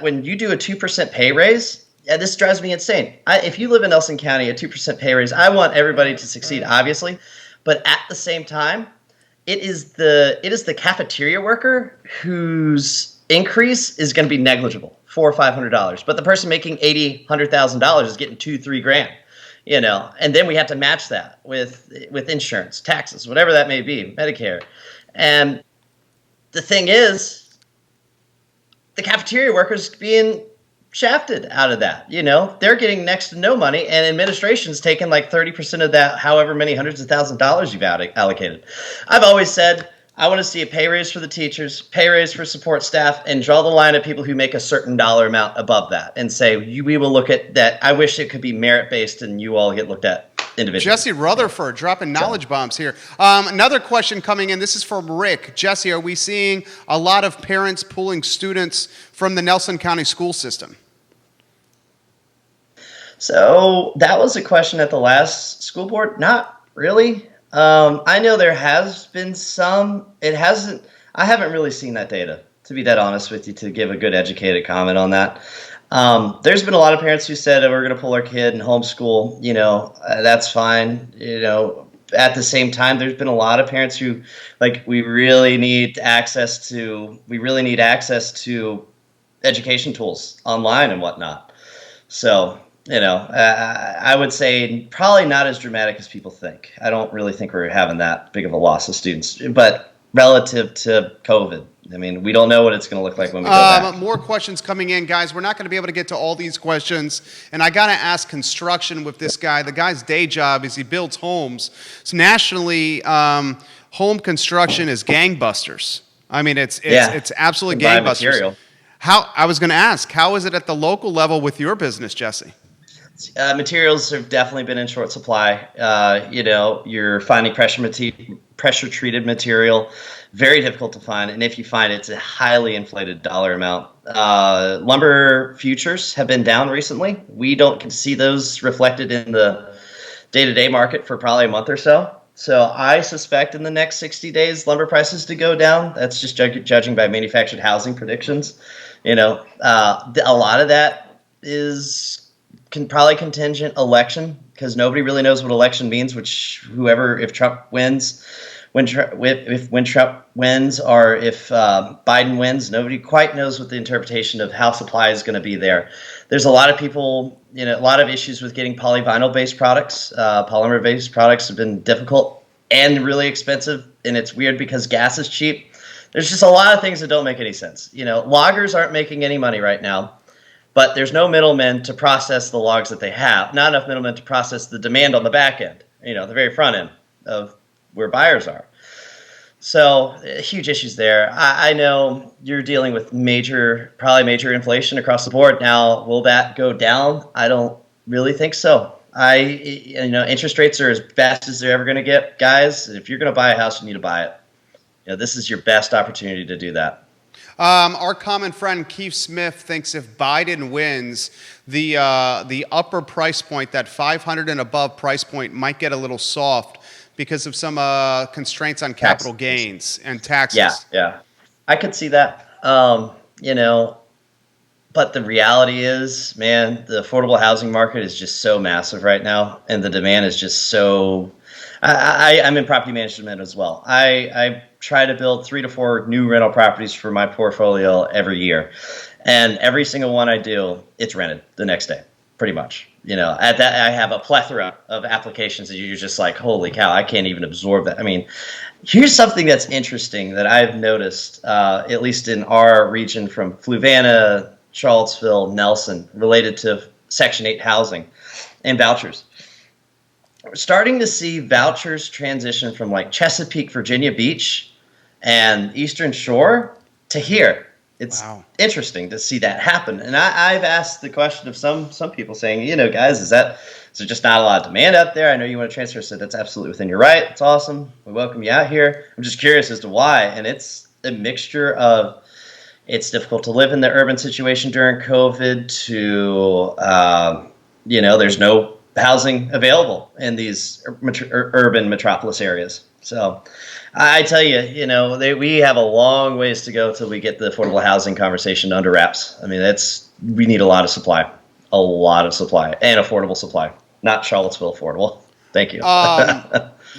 when you do a 2% pay raise, this drives me insane. If you live in Nelson County, a 2% pay raise, I want everybody to succeed, obviously, but at the same time, it is the cafeteria worker whose increase is going to be negligible, $400 or $500, but the person making $100,000 is getting $2-3 grand, and then we have to match that with insurance, taxes, whatever that may be, Medicare. And the thing is, the cafeteria workers being shafted out of that. They're getting next to no money, and administration's taking like 30% of that, however many hundreds of thousands of dollars you've allocated. I've always said I want to see a pay raise for the teachers, pay raise for support staff, and draw the line at people who make a certain dollar amount above that and say, we will look at that. I wish it could be merit-based and you all get looked at individually. Jesse Rutherford dropping knowledge bombs here. Another question coming in. This is from Rick. Jesse, are we seeing a lot of parents pulling students from the Nelson County school system? So that was a question at the last school board. Not really. I know there has been some. It hasn't. I haven't really seen that data, to be that honest with you, to give a good educated comment on that. There's been a lot of parents who said, we're going to pull our kid and homeschool. That's fine. At the same time, there's been a lot of parents who, we really need access to education tools online and whatnot. So, I would say probably not as dramatic as people think. I don't really think we're having that big of a loss of students. But relative to COVID, we don't know what it's going to look like when we go back. More questions coming in, guys. We're not going to be able to get to all these questions. And I got to ask construction with this guy. The guy's day job is he builds homes. So nationally, home construction is gangbusters. It's absolutely gangbusters. Material. I was going to ask, how is it at the local level with your business, Jesse? Materials have definitely been in short supply. You're finding pressure-treated material, very difficult to find. And if you find it, it's a highly inflated dollar amount. Lumber futures have been down recently. We don't see those reflected in the day-to-day market for probably a month or so. So I suspect in the next 60 days, lumber prices to go down. That's just judging by manufactured housing predictions. A lot of that is probably contingent election, because nobody really knows what election means. If Trump wins, when Trump wins, or if Biden wins, nobody quite knows what the interpretation of how supply is going to be there. There's a lot of people, a lot of issues with getting polyvinyl-based products. Polymer-based products have been difficult and really expensive, and it's weird because gas is cheap. There's just a lot of things that don't make any sense. Loggers aren't making any money right now, but there's no middlemen to process the logs that they have. Not enough middlemen to process the demand on the back end, the very front end of where buyers are. So huge issues there. I know you're dealing with probably major inflation across the board. Now, will that go down? I don't really think so. Interest rates are as best as they're ever going to get, guys. If you're going to buy a house, you need to buy it. this is your best opportunity to do that. Our common friend Keith Smith thinks if Biden wins, the upper price point, that 500 and above price point, might get a little soft because of some constraints on capital gains and taxes. Yeah. I could see that. But the reality is, man, the affordable housing market is just so massive right now, and the demand is just so. I'm in property management as well. I try to build 3 to 4 new rental properties for my portfolio every year, and every single one I do, it's rented the next day, pretty much. At that, I have a plethora of applications that you're just like, holy cow, I can't even absorb that. I mean, here's something that's interesting that I've noticed, at least in our region from Fluvanna, Charlottesville, Nelson, related to Section 8 housing and vouchers. We're starting to see vouchers transition from like Chesapeake, Virginia Beach and Eastern Shore to here. It's interesting to see that happen. And I've asked the question of some people saying, guys, is there just not a lot of demand out there? I know you want to transfer. So that's absolutely within your right. It's awesome. We welcome you out here. I'm just curious as to why. And it's a mixture of, it's difficult to live in the urban situation during COVID to, there's no housing available in these urban metropolis areas. So I tell you, we have a long ways to go till we get the affordable housing conversation under wraps. I mean, we need a lot of supply, and affordable supply, not Charlottesville affordable. Thank you.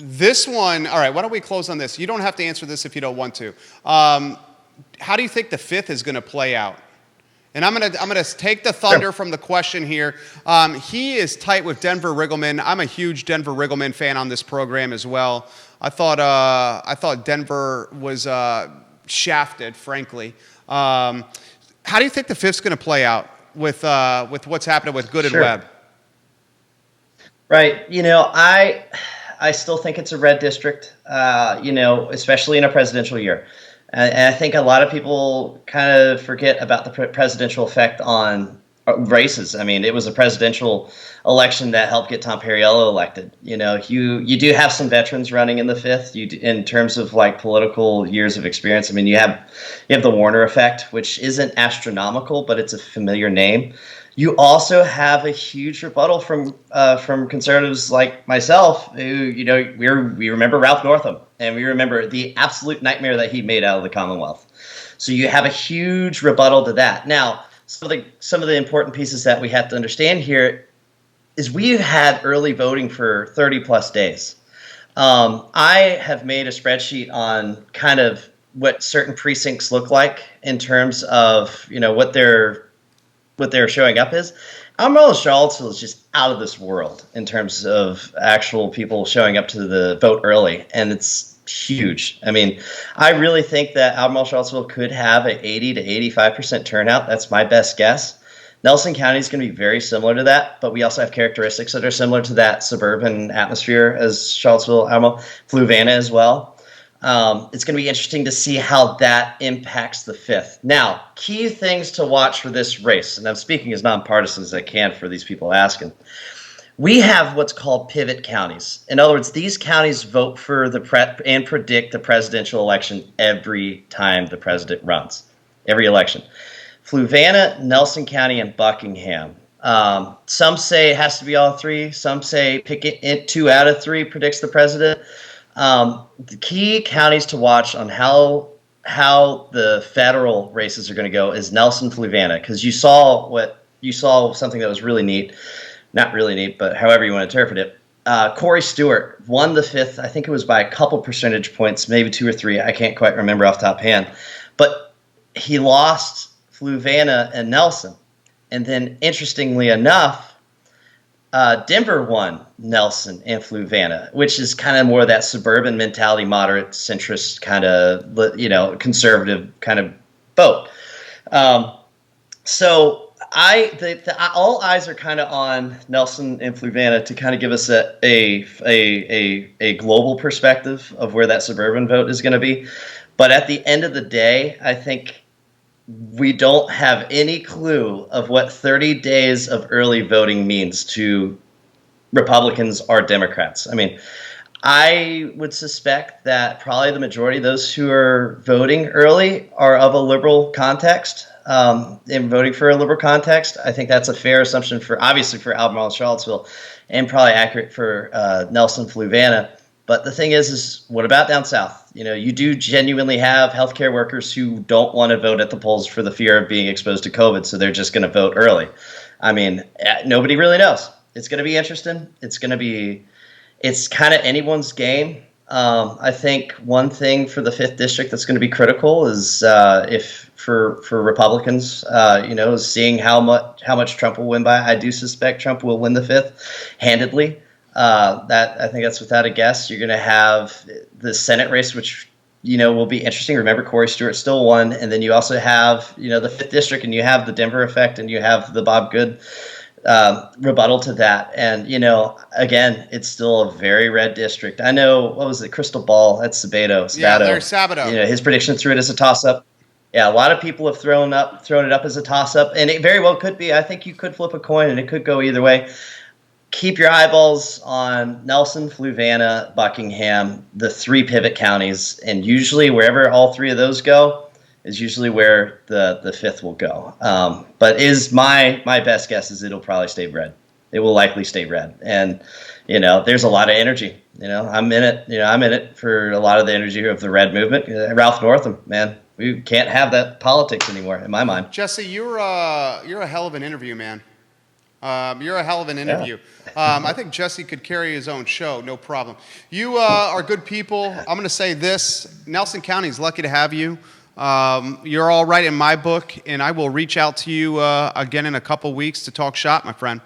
This one, all right, why don't we close on this? You don't have to answer this if you don't want to. How do you think the 5th is going to play out? And I'm gonna take the thunder from the question here. He is tight with Denver Riggleman. I'm a huge Denver Riggleman fan on this program as well. I thought Denver was shafted, frankly. How do you think the 5th's going to play out with what's happening with Good and Webb? Right. I still think it's a red district. Especially in a presidential year. And I think a lot of people kind of forget about the presidential effect on races. I mean, it was a presidential election that helped get Tom Perriello elected. You do have some veterans running in the 5th. In terms of like political years of experience. I mean, you have the Warner effect, which isn't astronomical, but it's a familiar name. You also have a huge rebuttal from conservatives like myself, who we remember Ralph Northam, and we remember the absolute nightmare that he made out of the Commonwealth. So you have a huge rebuttal to that. Now, some of the important pieces that we have to understand here is we've had early voting for 30 plus days. I have made a spreadsheet on kind of what certain precincts look like in terms of what they're showing up is. Amarillo Charlottesville is just out of this world in terms of actual people showing up to the vote early, and it's huge. I mean, I really think that Albemarle Charlottesville could have an 80 to 85% turnout. That's my best guess. Nelson County is going to be very similar to that, but we also have characteristics that are similar to that suburban atmosphere as Charlottesville, Albemarle, Fluvanna as well. It's going to be interesting to see how that impacts the 5th. Now, key things to watch for this race, and I'm speaking as nonpartisan as I can for these people asking. We have what's called pivot counties. In other words, these counties vote for and predict the presidential election every time the president runs, every election. Fluvanna, Nelson County, and Buckingham. Some say it has to be all 3. Some say pick it 2 out of 3 predicts the president. The key counties to watch on how the federal races are going to go is Nelson, Fluvanna, because you saw something that was really neat, not really neat, but however you want to interpret it. Corey Stewart won the 5th. I think it was by a couple percentage points, maybe 2 or 3. I can't quite remember off the top hand, but he lost Fluvanna and Nelson, and then interestingly enough, Denver won Nelson and Fluvanna, which is kind of more of that suburban mentality, moderate, centrist kind of, conservative kind of vote. So all eyes are kind of on Nelson and Fluvanna to kind of give us a global perspective of where that suburban vote is going to be. But at the end of the day, I think we don't have any clue of what 30 days of early voting means to Republicans or Democrats. I mean, I would suspect that probably the majority of those who are voting early are of a liberal context. In voting for a liberal context, I think that's a fair assumption obviously for Albemarle and Charlottesville, and probably accurate for Nelson, Fluvanna. But the thing is what about down south? You do genuinely have healthcare workers who don't want to vote at the polls for the fear of being exposed to COVID, so they're just going to vote early. I mean, nobody really knows. It's going to be interesting. It's kind of anyone's game. I think one thing for the 5th district that's going to be critical is if for Republicans, is seeing how much Trump will win by. I do suspect Trump will win the 5th handedly. I think that's without a guess. You're going to have the Senate race, which will be interesting. Remember, Corey Stewart still won, and then you also have the 5th district, and you have the Denver effect, and you have the Bob Good rebuttal to that. And again, it's still a very red district. I know, what was it, Crystal Ball? That's Sabato. Yeah, there's Sabato. His prediction threw it as a toss-up. Yeah, a lot of people have thrown it up as a toss-up, and it very well could be. I think you could flip a coin, and it could go either way. Keep your eyeballs on Nelson, Fluvanna, Buckingham, the 3 pivot counties, and usually wherever all 3 of those go is usually where the 5th will go. But is my best guess is it'll probably stay red. It will likely stay red. And, there's a lot of energy. I'm in it. I'm in it for a lot of the energy of the red movement. Ralph Northam, man, we can't have that politics anymore in my mind. Jesse, you're a hell of an interview, man. You're a hell of an interview. I think Jesse could carry his own show, no problem. You are good people. I'm going to say this. Nelson County is lucky to have you. You're all right in my book, and I will reach out to you again in a couple weeks to talk shop, my friend.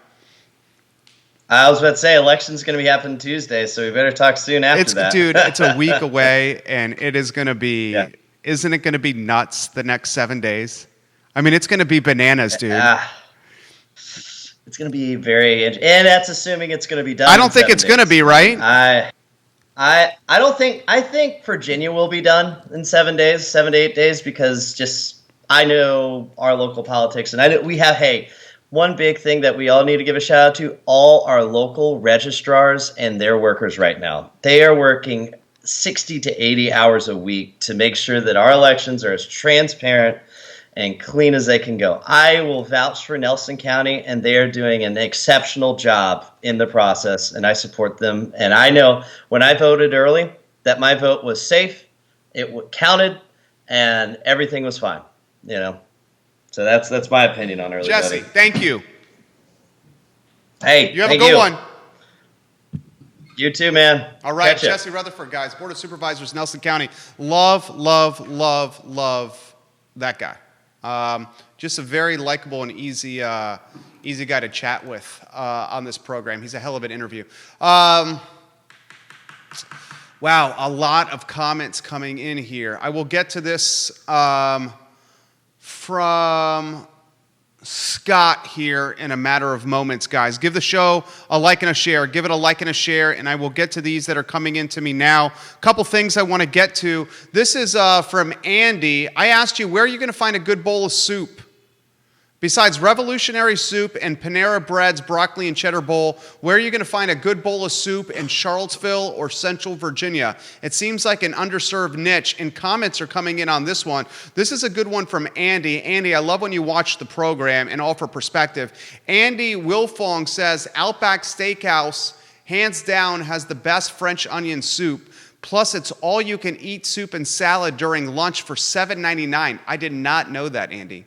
I was about to say, election's going to be happening Tuesday, so we better talk soon after that. Dude, it's a week away, and it is going to be, isn't it going to be nuts the next 7 days? I mean, it's going to be bananas, dude. It's going to be very interesting, and that's assuming it's going to be done. I don't think it's going to be, right? I don't think. I think Virginia will be done in 7 days, 7 to 8 days, because I know our local politics, and I know we have. Hey, one big thing that we all need to give a shout out to: all our local registrars and their workers right now. They are working 60 to 80 hours a week to make sure that our elections are as transparent and clean as they can go. I will vouch for Nelson County, and they are doing an exceptional job in the process, and I support them. And I know when I voted early that my vote was safe, it counted, and everything was fine. So that's my opinion on early Jesse, voting. thank you. Hey, you have a good one. You too, man. All right, Catch ya. Jesse Rutherford, guys, Board of Supervisors, Nelson County. Love, love, love, love that guy. Just a very likable and easy guy to chat with on this program. He's a hell of an interview. Wow, a lot of comments coming in here. I will get to this from Scott here in a matter of moments, guys. Give the show a like and a share. Give it a like and a share, and I will get to these that are coming into me now. A couple things I want to get to. This is from Andy. I asked you, where are you going to find a good bowl of soup? Besides Revolutionary Soup and Panera Bread's Broccoli and Cheddar Bowl, where are you going to find a good bowl of soup in Charlottesville or Central Virginia? It seems like an underserved niche, and comments are coming in on this one. This is a good one from Andy. Andy, I love when you watch the program and offer perspective. Andy Wilfong says, Outback Steakhouse, hands down, has the best French onion soup. Plus, it's all-you-can-eat soup and salad during lunch for $7.99. I did not know that, Andy.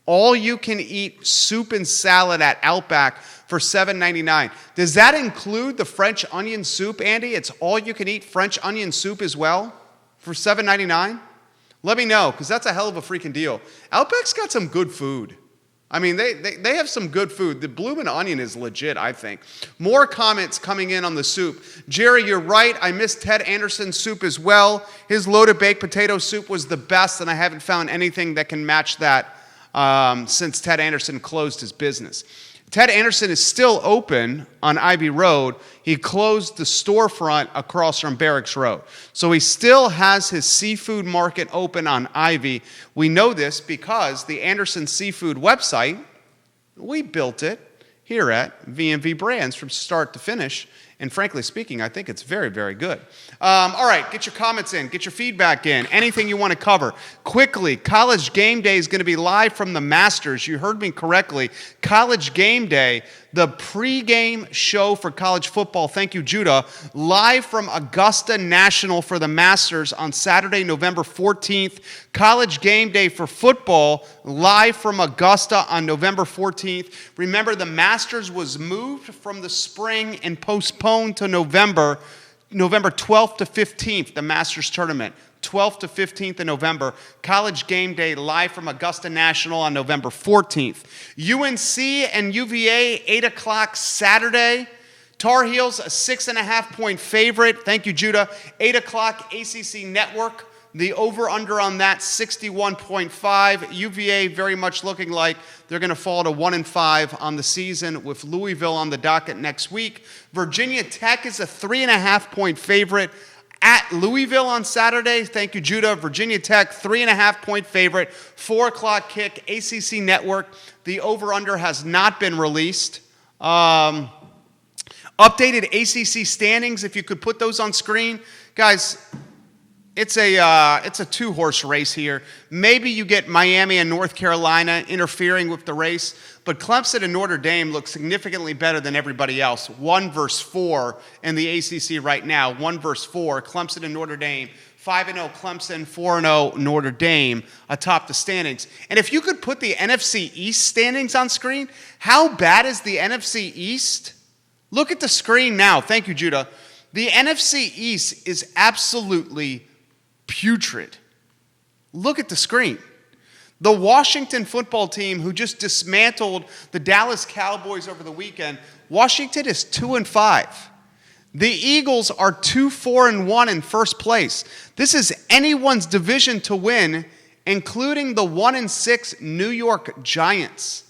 All-you-can-eat soup and salad at Outback for $7.99. Does that include the French onion soup, Andy? It's all-you-can-eat French onion soup as well for $7.99? Let me know, because that's a hell of a freaking deal. Outback's got some good food. I mean, they have some good food. The bloomin' onion is legit, I think. More comments coming in on the soup. Jerry, you're right. I miss Ted Anderson's soup as well. His loaded baked potato soup was the best, and I haven't found anything that can match that since Ted Anderson closed his business. Ted Anderson is still open on Ivy Road. He closed the storefront across from Barracks Road. So he still has his seafood market open on Ivy. We know this because the Anderson Seafood website, we built it here at V&V Brands from start to finish. And frankly speaking, I think it's very, very good. All right, get your comments in. Get your feedback in. Anything you want to cover. Quickly, College Game Day is going to be live from the Masters. You heard me correctly. College Game Day, the pregame show for college football. Thank you, Judah. Live from Augusta National for the Masters on Saturday, November 14th. College Game Day for football, live from Augusta on November 14th. Remember, the Masters was moved from the spring and postponed to November 12th to 15th, the Masters tournament. 12th to 15th in November. College Game Day live from Augusta National on November 14th. UNC and UVA, 8 o'clock Saturday. Tar Heels, a 6.5-point favorite. Thank you, Judah. 8 o'clock ACC Network. The over-under on that, 61.5. UVA very much looking like they're going to fall to 1-5 on the season with Louisville on the docket next week. Virginia Tech is a 3.5-point favorite at Louisville on Saturday. Thank you, Judah. Virginia Tech, 3.5-point favorite. 4 o'clock kick, ACC Network. The over-under has not been released. Updated ACC standings, if you could put those on screen. Guys, it's a two-horse race here. Maybe you get Miami and North Carolina interfering with the race, but Clemson and Notre Dame look significantly better than everybody else. 1 versus 4 in the ACC right now. 1 versus 4. Clemson and Notre Dame. 5-0 Clemson, 4-0 Notre Dame atop the standings. And if you could put the NFC East standings on screen, how bad is the NFC East? Look at the screen now. Thank you, Judah. The NFC East is absolutely putrid. Look at the screen. The Washington football team, who just dismantled the Dallas Cowboys over the weekend, Washington is 2-5. The Eagles are 2-4-1 in first place. This is anyone's division to win, including the 1-6 New York Giants.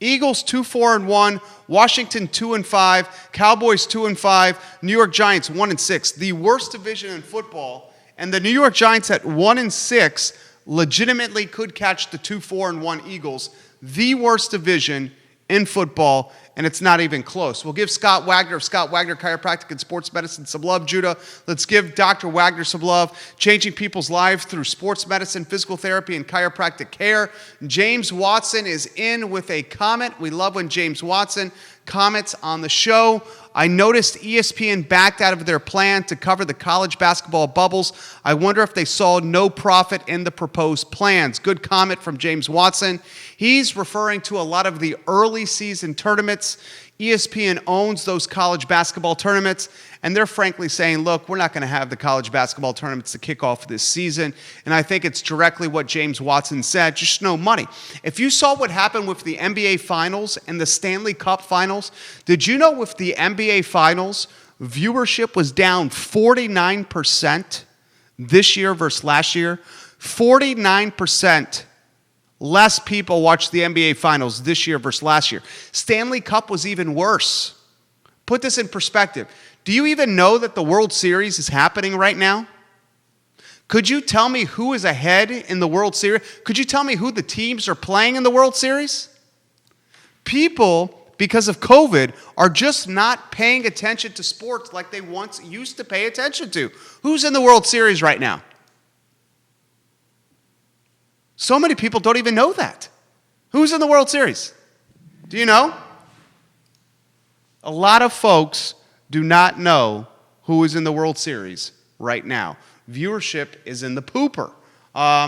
Eagles 2-4-1, Washington 2-5, Cowboys 2-5, New York Giants 1-6. The worst division in football. And the New York Giants at 1-6 legitimately could catch the 2-4-1 Eagles. The worst division in football, and it's not even close. We'll give Scott Wagner Chiropractic and Sports Medicine some love, Judah. Let's give Dr. Wagner some love, changing people's lives through sports medicine, physical therapy, and chiropractic care. James Watson is in with a comment. We love when James Watson comments on the show. I noticed ESPN backed out of their plan to cover the college basketball bubbles. I wonder if they saw no profit in the proposed plans. Good comment from James Watson. He's referring to a lot of the early season tournaments. ESPN owns those college basketball tournaments, and they're frankly saying, look, we're not going to have the college basketball tournaments to kick off this season. And I think it's directly what James Watson said, just no money. If you saw what happened with the NBA Finals and the Stanley Cup Finals, did you know with the NBA Finals, viewership was down 49% this year versus last year? 49% less people watched the NBA Finals this year versus last year. Stanley Cup was even worse. Put this in perspective. Do you even know that the World Series is happening right now? Could you tell me who is ahead in the World Series? Could you tell me who the teams are playing in the World Series? People, because of COVID, are just not paying attention to sports like they once used to pay attention to. Who's in the World Series right now? So many people don't even know that. Who's in the World Series? Do you know? A lot of folks do not know who is in the World Series right now. Viewership is in the pooper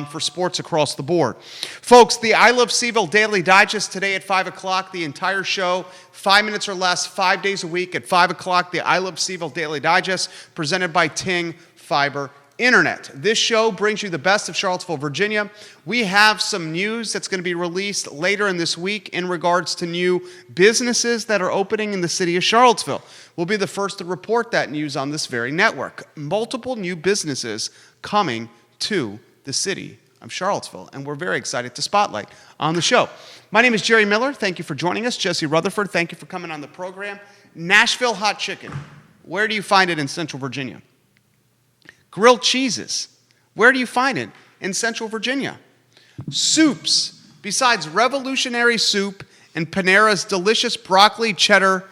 for sports across the board. Folks, the I Love CVille Daily Digest today at 5 o'clock. The entire show, 5 minutes or less, 5 days a week at 5 o'clock. The I Love CVille Daily Digest presented by Ting Fiber Internet. This show brings you the best of Charlottesville, Virginia. We have some news that's going to be released later in this week in regards to new businesses that are opening in the city of Charlottesville. We'll be the first to report that news on this very network. Multiple new businesses coming to the city of Charlottesville, and we're very excited to spotlight on the show. My name is Jerry Miller. Thank you for joining us. Jesse Rutherford, thank you for coming on the program. Nashville hot chicken. Where do you find it in Central Virginia? Grilled cheeses. Where do you find it? In Central Virginia. Soups. Besides Revolutionary Soup and Panera's delicious broccoli cheddar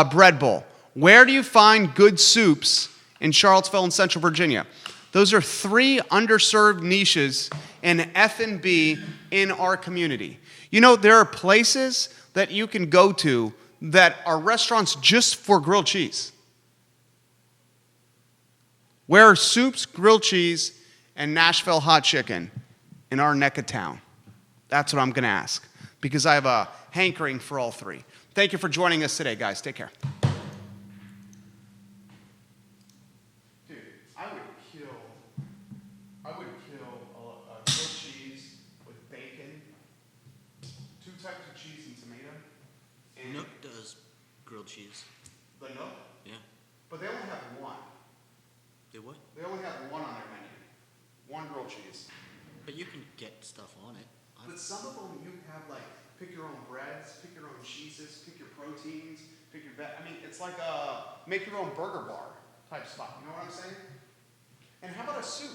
bread bowl. Where do you find good soups in Charlottesville and Central Virginia? Those are 3 underserved niches in F&B in our community. You know, there are places that you can go to that are restaurants just for grilled cheese. Where are soups, grilled cheese, and Nashville hot chicken in our neck of town? That's what I'm going to ask, because I have a hankering for all 3. Thank you for joining us today, guys. Take care. Dude, I would kill a grilled cheese with bacon, 2 types of cheese and tomato. And Nook does grilled cheese. the Nook? Yeah. But they only have one. They what? They only have one on their menu. One grilled cheese. But you can get stuff on it. But some of them you have like pick your own breads, pick your own cheeses, pick your proteins, pick your I mean, it's like a make your own burger bar type spot. You know what I'm saying? And how about a soup?